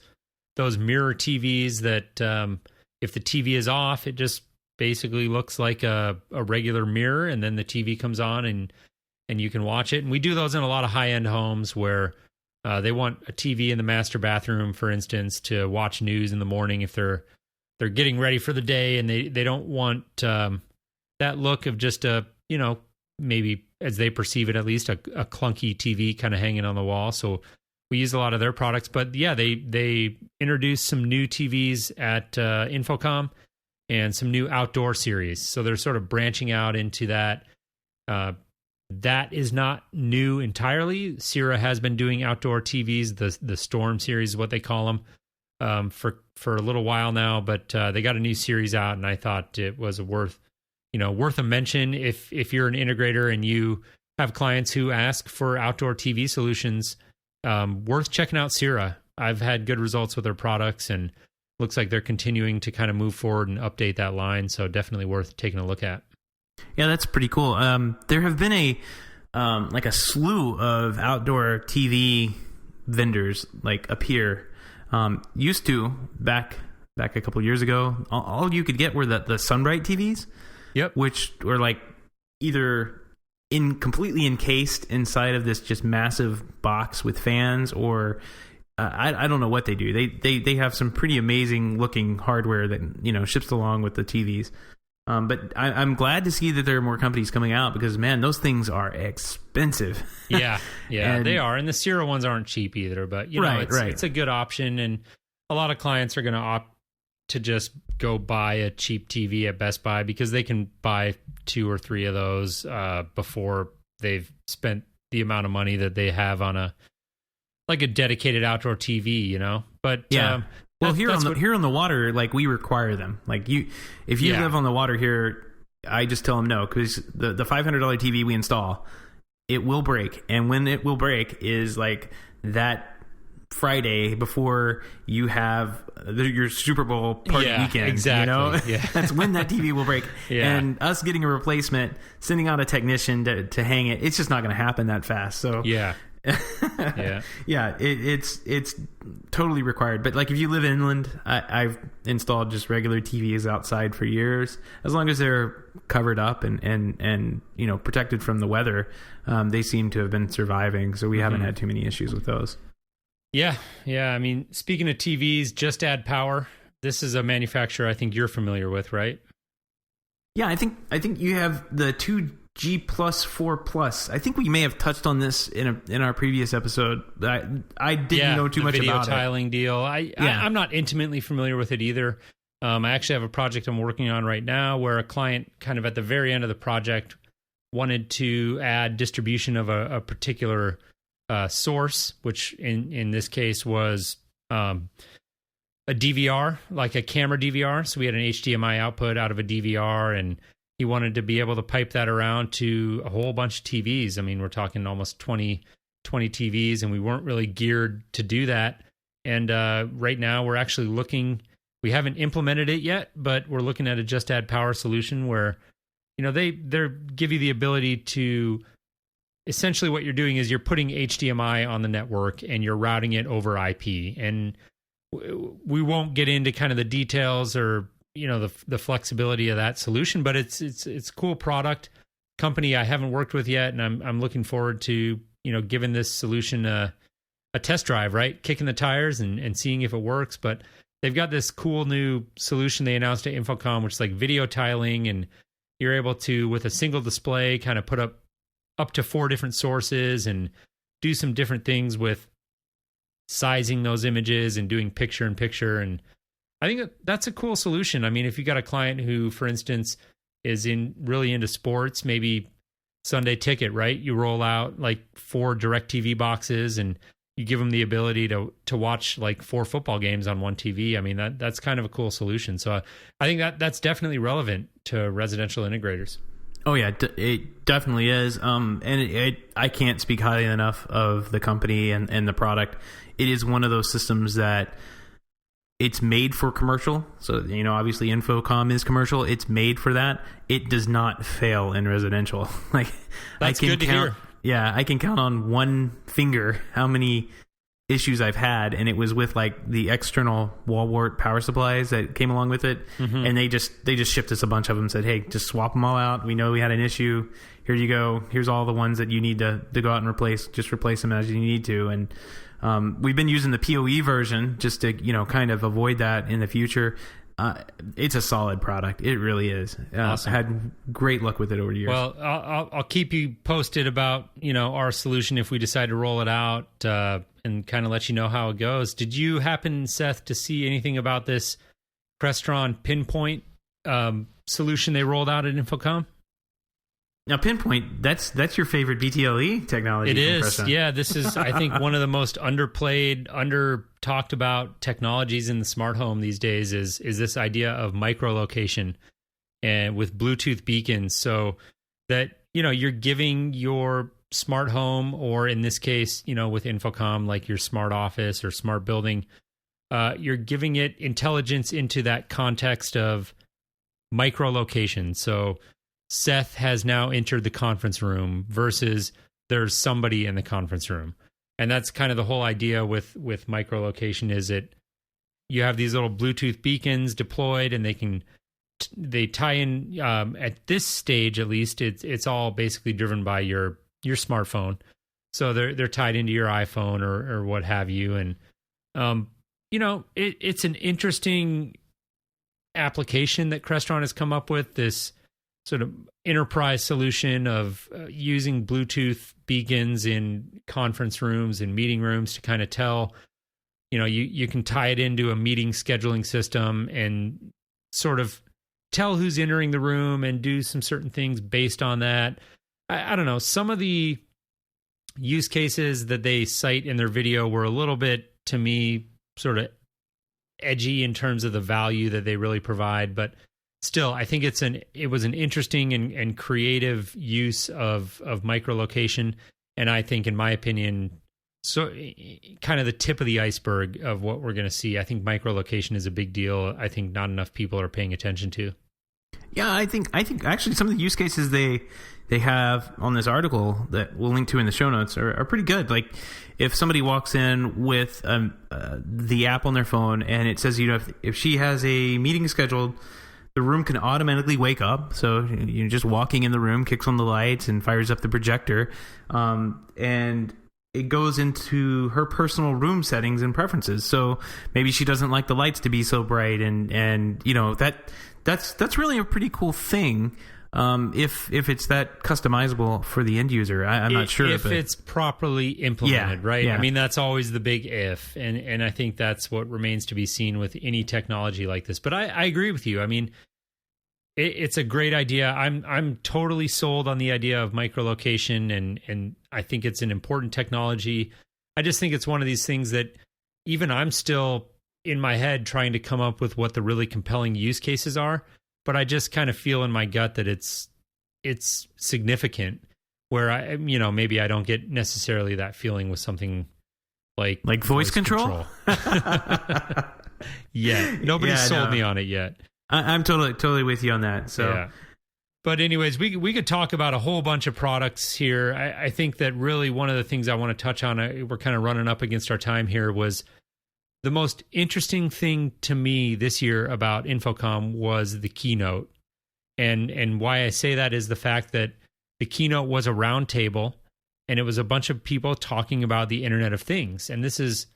mirror TVs that if the TV is off, it just basically looks like a regular mirror, and then the TV comes on and you can watch it. And we do those in a lot of high-end homes where they want a TV in the master bathroom, for instance, to watch news in the morning if they're getting ready for the day, and they don't want that look of just maybe as they perceive it, at least a clunky TV kind of hanging on the wall. So we use a lot of their products. But yeah, they introduced some new TVs at Infocom and some new outdoor series. So they're sort of branching out into that. That is not new entirely. Sierra has been doing outdoor TVs, the Storm series is what they call them, for a little while now. But they got a new series out, and I thought it was worth a mention if you're an integrator and you have clients who ask for outdoor TV solutions. Worth checking out Sierra. I've had good results with their products, and looks like they're continuing to kind of move forward and update that line. So definitely worth taking a look at. Yeah, that's pretty cool. There have been a slew of outdoor TV vendors appear. Used to back a couple years ago, all you could get were the Sunbright TVs. Yep. Which were either completely encased inside of this just massive box with fans, or I don't know what they do. They have some pretty amazing looking hardware that ships along with the TVs. But I'm glad to see that there are more companies coming out, because man, those things are expensive. Yeah, they are, and the Sierra ones aren't cheap either. But it's a good option, and a lot of clients are going to opt to just go buy a cheap TV at Best Buy, because they can buy 2 or 3 of those before they've spent the amount of money that they have on a dedicated outdoor TV, But yeah. Well, here on the water, like we require them. Like if you live on the water here, I just tell them no, because the $500 TV we install, it will break, and when it will break is like that Friday before you have your Super Bowl party weekend. Exactly. You know? Yeah. That's when that TV will break. Yeah. And us getting a replacement, sending out a technician to hang it, it's just not going to happen that fast. So yeah. It's totally required. But like if you live inland, I've installed just regular TVs outside for years. As long as they're covered up and protected from the weather, they seem to have been surviving. So we haven't had too many issues with those. Yeah. I mean, speaking of TVs, Just Add Power. This is a manufacturer I think you're familiar with, right? Yeah, I think you have the 2G Plus 4 Plus. I think we may have touched on this in our previous episode. I didn't know too much about it. The video tiling deal. I'm not intimately familiar with it either. I actually have a project I'm working on right now where a client kind of at the very end of the project wanted to add distribution of a particular source, which in this case was a DVR, like a camera DVR. So we had an HDMI output out of a DVR, and he wanted to be able to pipe that around to a whole bunch of TVs. I mean, we're talking almost 20 TVs, and we weren't really geared to do that. And right now we're actually looking, we haven't implemented it yet, but we're looking at a Just Add Power solution where, they give you the ability to, essentially what you're doing is you're putting HDMI on the network and you're routing it over IP. And we won't get into kind of the details or, the flexibility of that solution, but it's a cool product. Company I haven't worked with yet, and I'm looking forward to, giving this solution a test drive, right? Kicking the tires and seeing if it works. But they've got this cool new solution they announced at Infocom, which is like video tiling, and you're able to, with a single display, kind of put up to 4 different sources and do some different things with sizing those images and doing picture-in-picture. And I think that's a cool solution. I mean, if you got a client who, for instance, is really into sports, maybe Sunday Ticket, right? You roll out like 4 DirecTV boxes and you give them the ability to watch like 4 football games on one TV. I mean, that's kind of a cool solution. So I think that's definitely relevant to residential integrators. Oh yeah, it definitely is. And I can't speak highly enough of the company and the product. It is one of those systems that it's made for commercial. So, obviously Infocom is commercial. It's made for that. It does not fail in residential. Like that's good to hear. Yeah, I can count on one finger how many issues I've had, and it was with like the external wall wart power supplies that came along with it. And they just shipped us a bunch of them, said, hey, just swap them all out. We know we had an issue. Here you go. Here's all the ones that you need to go out and replace. Just replace them as you need to. And we've been using the PoE version just to kind of avoid that in the future. It's a solid product. It really is. Awesome. I had great luck with it over the years. Well, I'll keep you posted about our solution if we decide to roll it out, and kind of let you know how it goes. Did you happen, Seth, to see anything about this Crestron Pinpoint solution they rolled out at Infocom? Now, Pinpoint, that's your favorite BTLE technology. It is. Crestron. Yeah, this is, I think, one of the most underplayed, under-talked about technologies in the smart home these days is this idea of micro-location and with Bluetooth beacons, so that, you're giving your smart home, or in this case, with Infocom, like your smart office or smart building, you're giving it intelligence into that context of micro-location. So Seth has now entered the conference room versus there's somebody in the conference room. And that's kind of the whole idea with microlocation is you have these little Bluetooth beacons deployed, and they tie in, at this stage, at least it's all basically driven by your smartphone. So they're tied into your iPhone or what have you. And, it's an interesting application that Crestron has come up with, this sort of enterprise solution of using Bluetooth beacons in conference rooms and meeting rooms to kind of tell, you can tie it into a meeting scheduling system and sort of tell who's entering the room and do some certain things based on that. I don't know. Some of the use cases that they cite in their video were a little bit, to me, sort of edgy in terms of the value that they really provide, but still, I think it was an interesting and creative use of microlocation, and I think, in my opinion, so kind of the tip of the iceberg of what we're going to see. I think microlocation is a big deal. I think not enough people are paying attention to. Yeah, I think actually some of the use cases they have on this article that we'll link to in the show notes are pretty good. Like if somebody walks in with the app on their phone and it says, if she has a meeting scheduled, the room can automatically wake up. So you're just walking in the room, kicks on the lights and fires up the projector. And it goes into her personal room settings and preferences. So maybe she doesn't like the lights to be so bright, and that's really a pretty cool thing. If it's that customizable for the end user, I'm not sure if it's properly implemented, right? Yeah. I mean, that's always the big if, and I think that's what remains to be seen with any technology like this. But I agree with you. I mean, it's a great idea. I'm totally sold on the idea of microlocation, and I think it's an important technology. I just think it's one of these things that even I'm still in my head trying to come up with what the really compelling use cases are. But I just kind of feel in my gut that it's significant. Where maybe I don't get necessarily that feeling with something like voice control. Yeah, nobody's sold me on it yet. I'm totally with you on that. So, yeah. But anyways, we could talk about a whole bunch of products here. I think that really one of the things I want to touch on, we're kind of running up against our time here, was the most interesting thing to me this year about Infocom was the keynote. And why I say that is the fact that the keynote was a round table, and it was a bunch of people talking about the Internet of Things. And this is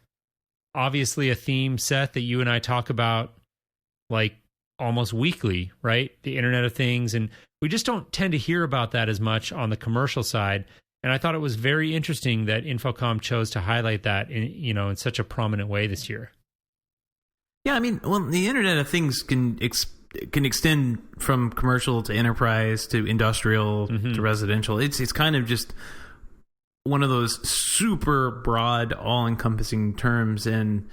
obviously a theme, Seth, that you and I talk about like almost weekly, right? The Internet of Things. And we just don't tend to hear about that as much on the commercial side. And I thought it was very interesting that Infocom chose to highlight that in such a prominent way this year. Yeah, I mean, well, the Internet of Things can extend from commercial to enterprise to industrial to residential. It's kind of just one of those super broad, all-encompassing terms, and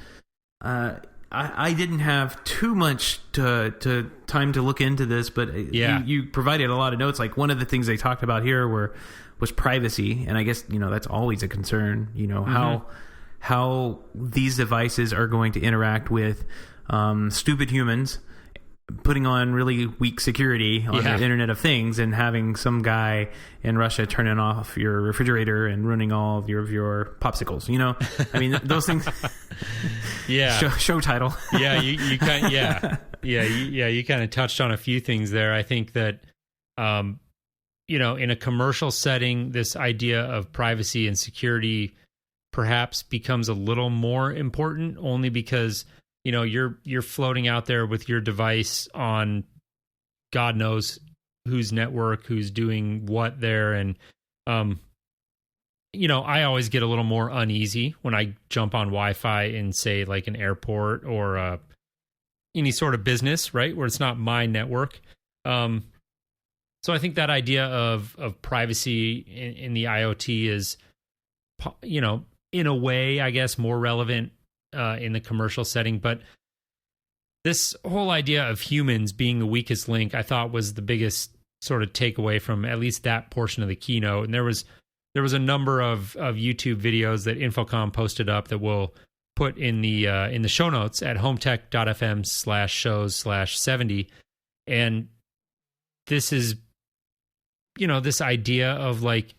I didn't have too much to time to look into this, but you provided a lot of notes. Like one of the things they talked about here was privacy, and I guess that's always a concern. How these devices are going to interact with stupid humans, putting on really weak security on the Internet of Things, and having some guy in Russia turning off your refrigerator and ruining all of your popsicles. I mean, those things. Yeah. Show title. Yeah, you kind you kind of touched on a few things there. I think that in a commercial setting, this idea of privacy and security perhaps becomes a little more important, only because you're floating out there with your device on God knows whose network, who's doing what there. And, I always get a little more uneasy when I jump on Wi-Fi in, say, like an airport or any sort of business, right, where it's not my network. So I think that idea of privacy in the IoT is, in a way, I guess, more relevant in the commercial setting. But this whole idea of humans being the weakest link, I thought, was the biggest sort of takeaway from at least that portion of the keynote. And there was a number of YouTube videos that Infocom posted up that we'll put in the show notes at HomeTech.fm/shows/70. And this is, this idea of like,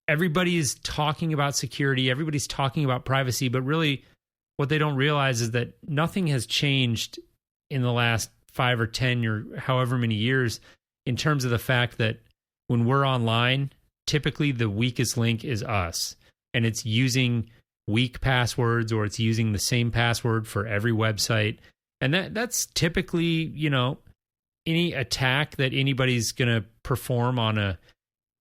everybody's talking about security, everybody's talking about privacy, but really what they don't realize is that nothing has changed in the last 5 or 10 or however many years in terms of the fact that when we're online, typically the weakest link is us. And it's using weak passwords, or it's using the same password for every website. And that's typically, any attack that anybody's going to perform on a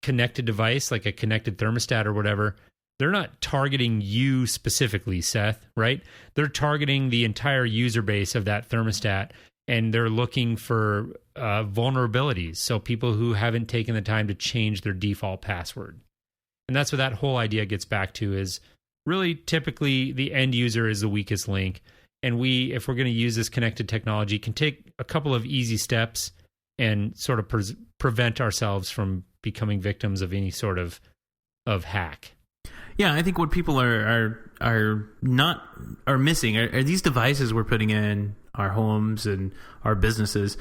connected device, like a connected thermostat or whatever, they're not targeting you specifically, Seth, right? They're targeting the entire user base of that thermostat, and they're looking for vulnerabilities. So people who haven't taken the time to change their default password. And that's what that whole idea gets back to, is really typically the end user is the weakest link. and we, if we're going to use this connected technology, can take a couple of easy steps and sort of prevent ourselves from becoming victims of any sort of hack. Yeah, I think what people are missing are these devices we're putting in our homes and our businesses.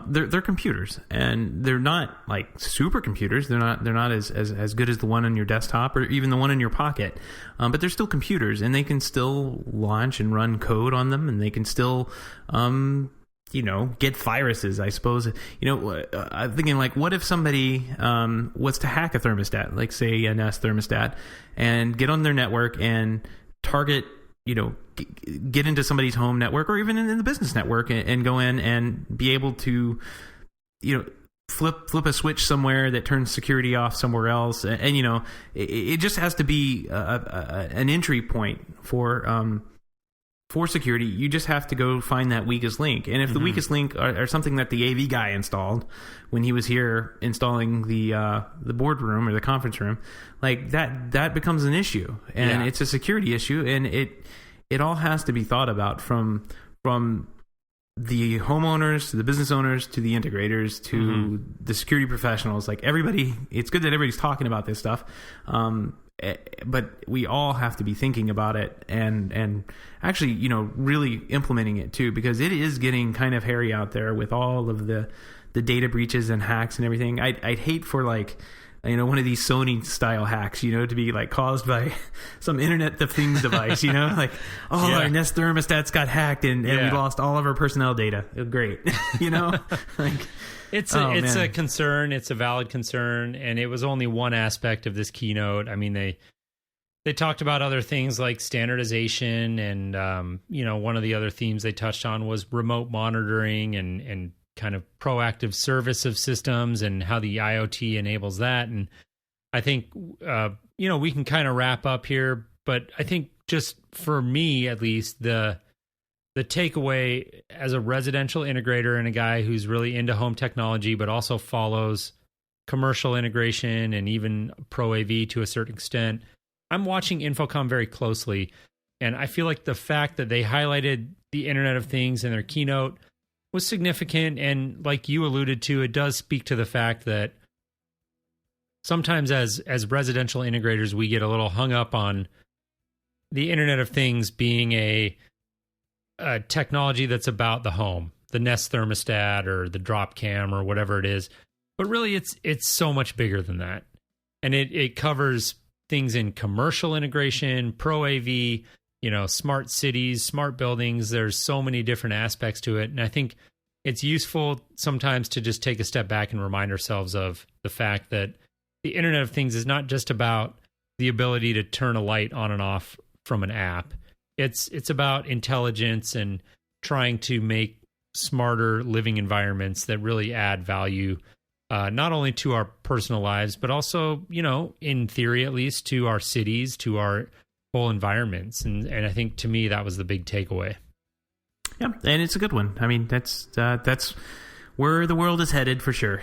They're computers, and they're not like supercomputers. They're not as good as the one on your desktop or even the one in your pocket. But they're still computers, and they can still launch and run code on them, and they can still get viruses, I suppose. I'm thinking, like, what if somebody was to hack a thermostat, like say a Nest thermostat, and get on their network and target, get into somebody's home network or even in the business network and go in and be able to, flip a switch somewhere that turns security off somewhere else. And it just has to be an entry point for security. You just have to go find that weakest link. And if the weakest link are something that the AV guy installed when he was here installing the boardroom or the conference room, like that becomes an issue. And it's a security issue, and it all has to be thought about from the homeowners to the business owners to the integrators to the security professionals. Like, everybody, it's good that everybody's talking about this stuff. But we all have to be thinking about it and actually, really implementing it too, because it is getting kind of hairy out there with all of the data breaches and hacks and everything. I'd hate for one of these Sony style hacks, to be like caused by some Internet of Things device, our Nest thermostats got hacked and we lost all of our personnel data. Great. It's a concern. It's a valid concern, and it was only one aspect of this keynote. I mean, they talked about other things like standardization, and one of the other themes they touched on was remote monitoring and kind of proactive service of systems and how the IoT enables that. And I think we can kind of wrap up here, but I think just for me at least, the takeaway as a residential integrator and a guy who's really into home technology, but also follows commercial integration and even pro AV to a certain extent, I'm watching Infocom very closely. And I feel like the fact that they highlighted the Internet of Things in their keynote was significant. And like you alluded to, it does speak to the fact that sometimes as residential integrators, we get a little hung up on the Internet of Things being a technology that's about the home, the Nest thermostat or the drop cam or whatever it is. But really, it's so much bigger than that. And it covers things in commercial integration, pro AV, smart cities, smart buildings. There's so many different aspects to it. And I think it's useful sometimes to just take a step back and remind ourselves of the fact that the Internet of Things is not just about the ability to turn a light on and off from an app. It's about intelligence and trying to make smarter living environments that really add value, not only to our personal lives, but also, in theory, at least, to our cities, to our whole environments. And I think, to me, that was the big takeaway. Yeah, and it's a good one. I mean, that's where the world is headed for sure.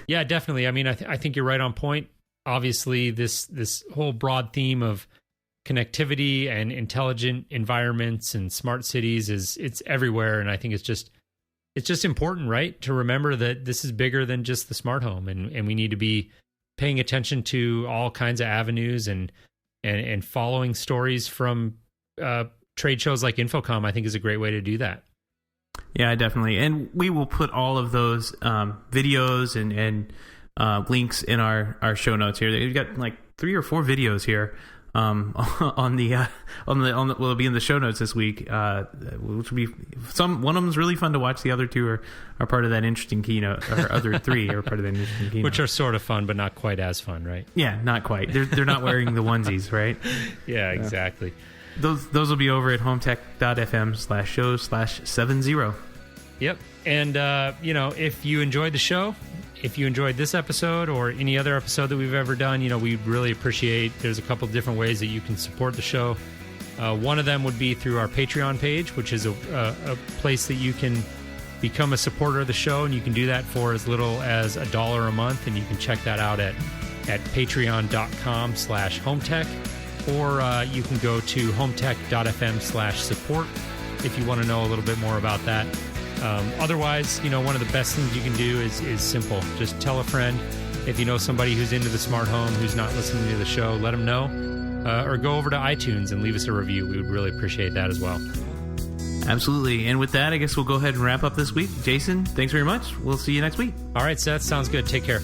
Yeah, definitely. I mean, I think you're right on point. Obviously, this whole broad theme of connectivity and intelligent environments and smart cities it's everywhere. And I think it's just important, right, to remember that this is bigger than just the smart home, and we need to be paying attention to all kinds of avenues and following stories from trade shows like Infocom. I think is a great way to do that. Yeah, definitely. And we will put all of those videos and links in our show notes here. We've got like 3 or 4 videos here on the will be in the show notes this week, which will be one of them's really fun to watch. The other 2 are part of that interesting keynote, or other 3 are part of that interesting keynote, which are sort of fun but not quite as fun, right? Yeah, not quite. They're not wearing the onesies, right? Yeah, exactly. Those will be over at HomeTech.fm/show/70. Yep. And if you enjoyed the show, if you enjoyed this episode or any other episode that we've ever done, we'd really appreciate. There's a couple of different ways that you can support the show. One of them would be through our Patreon page, which is a place that you can become a supporter of the show, and you can do that for as little as $1 a month, and you can check that out at patreon.com/HomeTech. or you can go to HomeTech.fm/support if you want to know a little bit more about that. Otherwise, one of the best things you can do is simple. Just tell a friend. If you know somebody who's into the smart home, who's not listening to the show, let them know. Or go over to iTunes and leave us a review. We would really appreciate that as well. Absolutely. And with that, I guess we'll go ahead and wrap up this week. Jason, thanks very much. We'll see you next week. All right, Seth. Sounds good. Take care.